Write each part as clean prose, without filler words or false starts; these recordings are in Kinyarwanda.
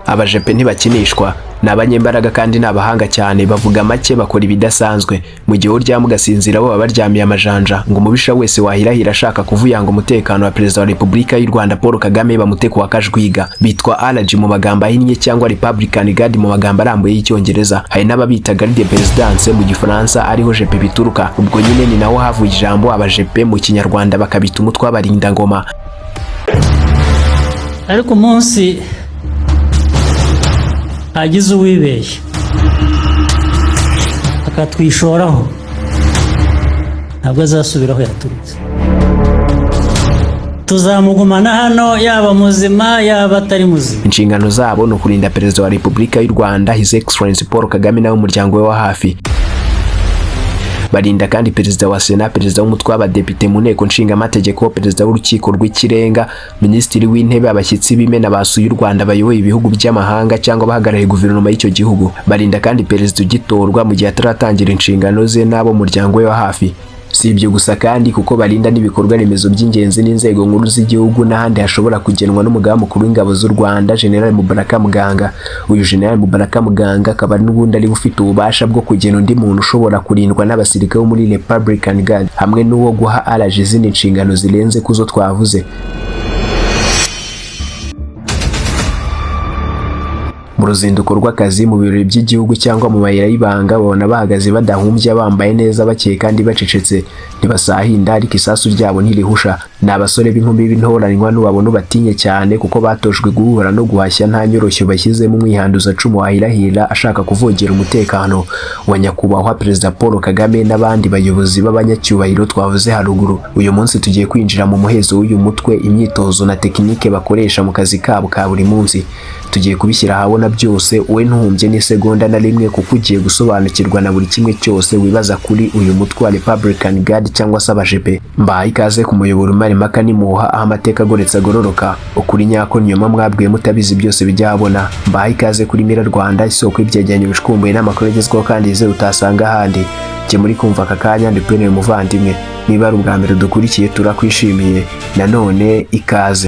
Abajepe ntibakinishwa, ni abanyembaraga kandi ni abahanga cyane, bavuga make bakora ibidasanzwe. Mu gihe uryama ugasinzira bo baryamiye amajanja ngo umubisha wese wahirahira ashaka kuvuyanga umutekano wa Perezida wa Repubulika y'u Rwanda Paul Kagame bamuteko wakajwiga. Bitwa allergy mu magambo ahinnye cyangwa Republican Guard mu magambo arambuye y'icyongereza. Hari n'ababita Garde Présidence mu gifaransa ariho jepe bituruka. Ubwo nyine ni naho havuye ijambo abajepe mu kinyarwanda bakabita umutwe w'abarinda ngoma. Ariko umunsi hagize uwibeshya akatwishoraho ntabwo azasubiraho yaturutse. Tuzamugumana hano yaba muzima yaba atari muzima. Inshingano zabo no kurinda Perezida wa Repubulika y'u Rwanda His Excellency Paul Kagame nawe umuryango we wa hafi. Barinda kandi Perezida wa Sena, Perezida w'umutwe w'abadepite mu nteko nshinga amategeko, Perezida w'urukiko rw'ikirenga, Minisitiri w'intebe, abashyitsi b'imena basuye u Rwanda bayoboye ibihugu by'amahanga cyangwa bahagarariye guverinoma y'icyo gihugu. Barinda kandi Perezida ugitorwa mu gihe ataratangira inshingano ze n'abo muryango we wa hafi. Si ibyo gusa kandi kuko barinda n'ibikorwa remezo by'ingenzi n'inzego nkuru z'igihugu n'ahandi hashobora kugenwa n'umugaba mukuru w'ingabo z'u Rwanda General Muganga. Uyu General Muganga akaba n'ubundi ari ufite ububasha bwo kugena undi muntu ushobora kurindwa n'abasirikare bo muri Republican Guard hamwe n'uwo guha allergy izindi nshingano zirenze kuzo twavuze. Mu ruzinduko rw'akazi mu birori by'igihugu cyangwa mu mayira y'ibanga babona bahagaze badahumbya bambaye neza bakeye kandi bacecetse, ntibasahinda ariko isasu ryabo ntirihusha. Ni abasore b'inkumi b'intoranywa n'ubabona batinye cyane kuko batojwe guhura no guhashya nta nyoroshyo bashyizemo umwihanduza cumu wahirahira ashaka kuvogera umutekano wa nyakubahwa Perezida Paul Kagame n'abandi bayobozi b'abanyacyubahiro twavuze haruguru. Uyu munsi tugiye kwinjira mu muhezo w'uyu mutwe, imyitozo na tekinike bakoresha mu kazi kabo ka buri munsi. Tugiye kubishyira ahabona byose, we ntuhumbye n'isegonda na rimwe kuko ugiye gusobanukirwa na buri kimwe cyose wibaza kuri uyu mutwe wa Republican Guard cyangwa se abajepe. Mbahaye ikaze ku muyoboro Impaka n'imuha aho amateka agoretse agororoka, ukuri nyako nyuma mwabwiye mutabizi byose bijya habona. Mbahaye ikaze kuri Mira Rwanda, isoko y'ibyegeranyo bicukumbuye n'amakuru agezweho kandi yizewe utasanga ahandi. Jye muri kumva aka kanya ndi Pene muvandimwe, niba ari ubwa mbere dukurikiye turakwishimiye, nanone ikaze.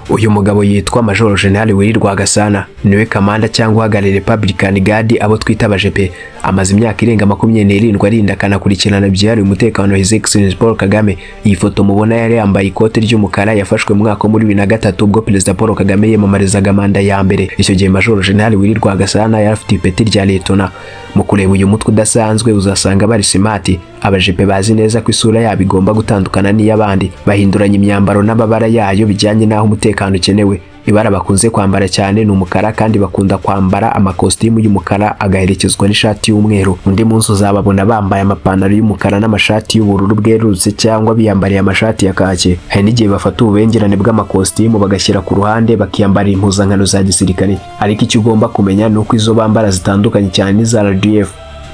Uyu mugabo yitwa Major General Rwagasana, niwe kamanda cyangwa uhagarariye Republican Guard abo twita abajepe. Amaze imyaka irenga 27 arinda akanakurikirana byihariye umutekano wa His Excellency Paul Kagame. Iyi foto mubona yari yambaye ikote ry'umukara yafashwe mu mwaka muri 2003 ubwo Perezida Paul Kagame yiyamamarizaga manda ya mbere. Icyo gihe Major General Rwagasana yari afite ipeti rya Letona. Mu kureba uyu mutwe udasanzwe uzasanga bari simati. Abajepe bazi neza ko isura yabo igomba gutandukana n'iy'abandi, bahinduranya imyambaro n'amabara yayo bijyanye n'aho umutekano ukenewe. Ibara bakunze kwambara cyane ni umukara kandi bakunda kwambara amakositimu y'umukara agaherekezwa n'ishati y'umweru. Undi munsi uzababona bambaye amapantaro y'umukara n'amashati y'ubururu bwerurutse cyangwa biyambariye amashati ya kake. Hari n'igihe bafata ububengerane bw'amakositimu bagashyira ku ruhande bakiyambara impuzankano za gisirikare. Ariko icyo ugomba kumenya ni uko izo bambara zitandukanye cyane n'iza RDF,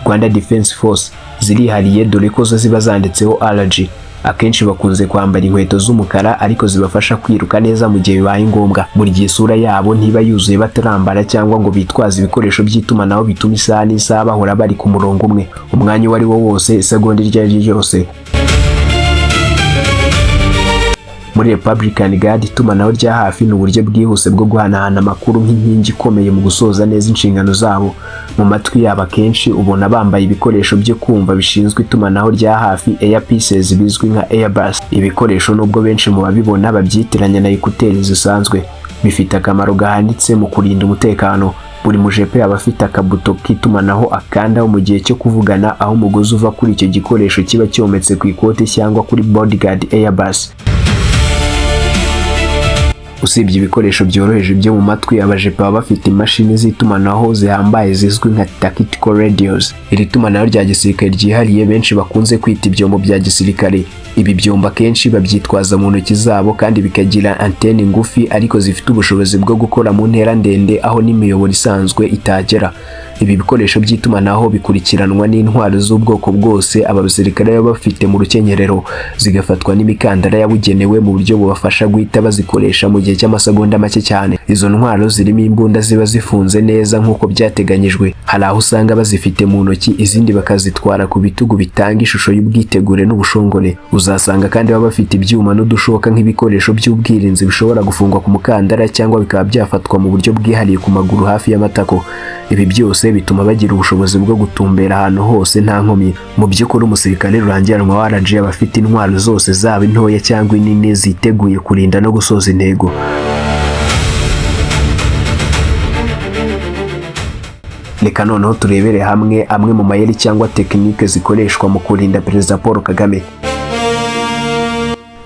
Rwanda Defense Force, zirihariye dore ko zo ziba zanditseho allergy. Akenshi bakunze kwambara inkweto z'umukara ariko zibafasha kwiruka neza mu gihe bibaye ngombwa. Buri gihe isura yabo ntiba yuzuye batarambara cyangwa ngo bitwaze ibikoresho by'itumanaho bituma isaha n'isaha bahora bari ku murongo umwe umwanya wari wo wose, isegonda iryo ari ryo ryose. Muri Republican Guard itumanaho rya hafi ni uburyo bwihuse bwo guhanahana amakuru nk'inkingi ikomeye mu gusoza neza inshingano zabo. Mu matwi yabo akenshi ubona bambaye ibikoresho byo kumva bishinzwe itumanaho rya hafi, earpieces bizwi nka earbuds. Ibikoresho nubwo benshi mu babibona babyitiranya na ekuteri zisanzwe, bifite akamaro gahanitse mu kurinda umutekano. Buri mujepe aba afite akabuto k'itumanaho akandaho mu gihe cyo kuvugana, aho umugozi uva kuri icyo gikoresho kiba cyometse ku ikote cyangwa kuri bodyguard earbuds. Usibye ibikoresho byoroheje byo mu matwi, abajepe baba bafite imashini z'itumanaho zihambaye zizwi nka tactical radios. Iri tumanaho rya gisirikare ryihariye benshi bakunze kwita ibyombo bya gisirikare. Ibi byombo kenshi babyitwaza mu ntoki zabo kandi bikagira antenne ngufi ariko zifite ubushobozi bwo gukora mu ntera ndende aho n'imiyoboro isanzwe itagera. Ibi bikoresho by'itumanaho bikurikiranwa n'intwaro z'ubwoko bwose aba basirikare baba bafite mu rukenyerero, zigafatwa n'imikandara yabugenewe mu buryo bubafasha guhita bazikoresha mu gihe gihe cy'amasegonda make cyane. Izo ntwaro zirimo imbunda ziba zifunze neza nk'uko byateganyijwe. Hari aho usanga bazifite mu ntoki, izindi bakazitwara ku bitugu bitanga ishusho y'ubwitegure n'ubushongore. Uzasanga kandi baba bafite ibyuma n'udushoka nk'ibikoresho by'ubwirinzi bishobora gufungwa ku mukandara cyangwa bikaba byafatwa mu buryo bwihariye ku maguru hafi y'amatako. Ibi byose bituma bagira ubushobozi bwo gutumbera ahantu hose nta nkomyi. Mu by'ukuri umusirikare rurangiranwa wa RG aba afite intwaro zose, zaba intoya cyangwa inini, ziteguye kurinda no gusoza intego. Reka noneho turebere hamwe amwe mu mayeri cyangwa tekinike zikoreshwa mu kurinda Perezida Paul Kagame.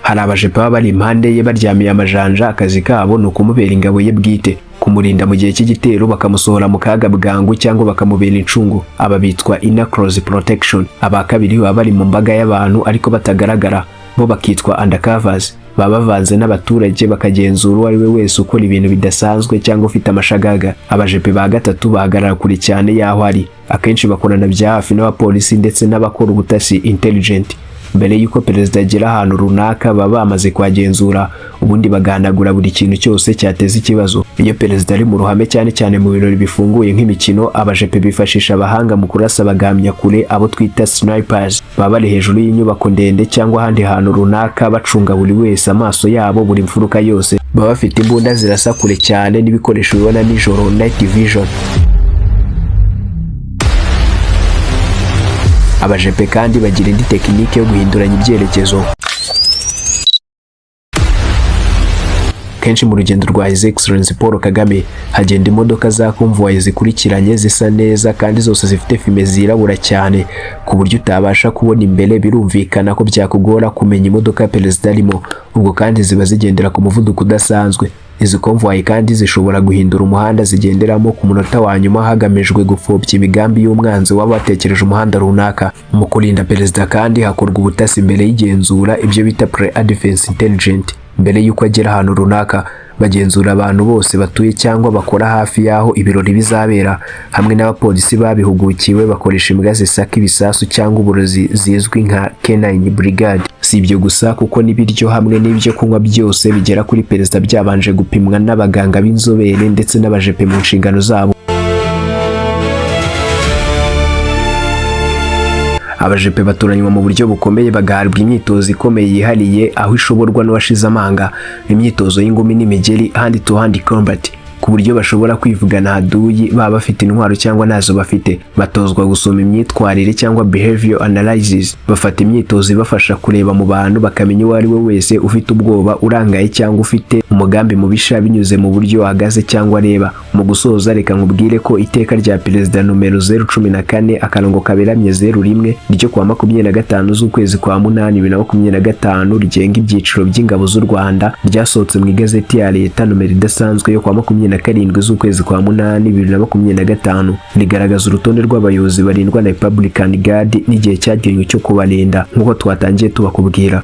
Hari abajepe baba bari impande ye baryamiye amajanja, akazi kabo ni ukumubera ingabo ye bwite, kumurinda mu gihe cy'igitero, bakamusohora mu kaga bwangu cyangwa bakamubera incungu. Aba bitwa inner close protection. Aba kabiri baba bari mu mbaga y'abantu ariko batagaragara, bo bakitwa undercovers. Baba bavanze n'abaturage bakagenzura uwo ari we wese ukora ibintu bidasanzwe cyangwa ufite amashagaga. Abajepe ba gatatu bahagarara kure cyane y'aho ari, akenshi bakorana bya hafi n'abapolisi ndetse n'abakora ubutasi intelligent. Mbere y'uko Perezida agera ahantu runaka baba bamaze kuhagenzura, ubundi bagahanagura buri kintu cyose cyateza ikibazo. Iyo Perezida ari mu ruhame, cyane cyane mu birori bifunguye nk'imikino, abajepe bifashisha abahanga mu kurasa bagamya kure, abo twita snipers. Baba bari hejuru y'inyubako ndende cyangwa ahandi hantu runaka, bacunga buri wese amaso yabo, buri mfuruka yose. Baba bafite imbunda zirasa kure cyane n'ibikoresho bibona nijoro, night vision. Abajepe kandi bagira indi tekinike yo guhinduranya ibyerekezo. Kenshi mu rugendo rwa His Excellency Paul Kagame hagenda imodoka za convoy zikurikiranye, zisa neza kandi zose zifite fime zirabura cyane ku buryo utabasha kubona imbere. Birumvikana ko byakugora kumenya imodoka ya Perezida arimo, ubwo kandi ziba zigendera ku muvuduko udasanzwe. Izi convoy kandi zishobora guhindura umuhanda zigenderamo ku munota wa nyuma, hagamijwe gupfobya imigambi y'umwanzi waba watekereje umuhanda runaka. Mu kurinda Perezida kandi hakorwa ubutasi mbere y'igenzura, ibyo bita pre-advance intelligent. Mbere y'uko agera ahantu runaka, bagenzura abantu bose batuye cyangwa bakora hafi y'aho ibirori bizabera, hamwe n'abapolisi babihugukiwe bakoresha imbwa zisaka ibisasu cyangwa uburozi zizwi nka Canine Brigade. Si ibyo gusa, kuko n'ibiryo hamwe n'ibyo kunywa byose bigera kuri Perezida byabanje gupimwa n'abaganga b'inzobere ndetse n'abajepe mu nshingano zabo. Abajepe batoranywa mu buryo bukomeye, bagahabwa imyitozo ikomeye yihariye, aho ishoborwa n'uwashize amanga, imyitozo y'ingumi n'imigeri, hand to hand combat, ku buryo bashobora kwivugana haduyi baba bafite intwaro cyangwa nazo bafite. Batozwa gusoma imyitwarire cyangwa behavior analysis. Bafata imyitozo ibafasha kureba mu bantu, bakamenya uwo ari we wese ufite ubwoba, urangaye cyangwa ufite umugambi mubisha, binyuze mu buryo ahagaze cyangwa areba. Mu gusoza, reka nkubwire ko iteka rya Perezida nomero 014 akarongo kaberamye 01 ryo kuwa 25 z'ukwezi kwa munani 2025 rigenga ibyiciro by'ingabo z'u Rwanda ryasohotse mu igazeti ya leta nomero idasanzwe yo kuwa 27 z'ukwezi kwa munani 2025. Rigaragaza urutonde rw'abayobozi barindwa na Republican Guard n'igihe cyagenwe cyo kubarinda, nk'uko twatangiye tubakubwira.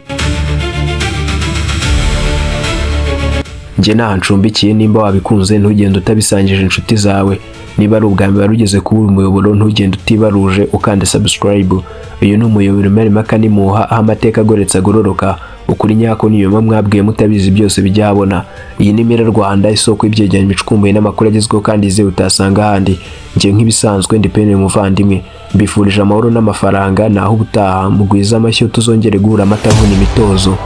Nge naha ncumbikiye, nimba wabikunze ntugende utabisangije inshuti zawe. Niba ari ubwa mbere ugeze kuri uyu muyoboro, ntugende utibaruje ukanda subscribe. Uyu ni umuyoboro murimo akanimuha, aho amateka agoretse agororoka, ukuri nyako niyoma mwabwiye mutabizi byose bijya habona. Iyi ni Menya Rwanda, isoko y'ibyegeranyo bicukumbuye n'amakuru agezweho kandi yizewe utasanga ahandi. Nge nk'ibisanzwe ndi Pene muvandimwe, mbifurije amahoro n'amafaranga, naho ubutaha mugwiza amashyo tuzongere guhura amatavuna imitozo.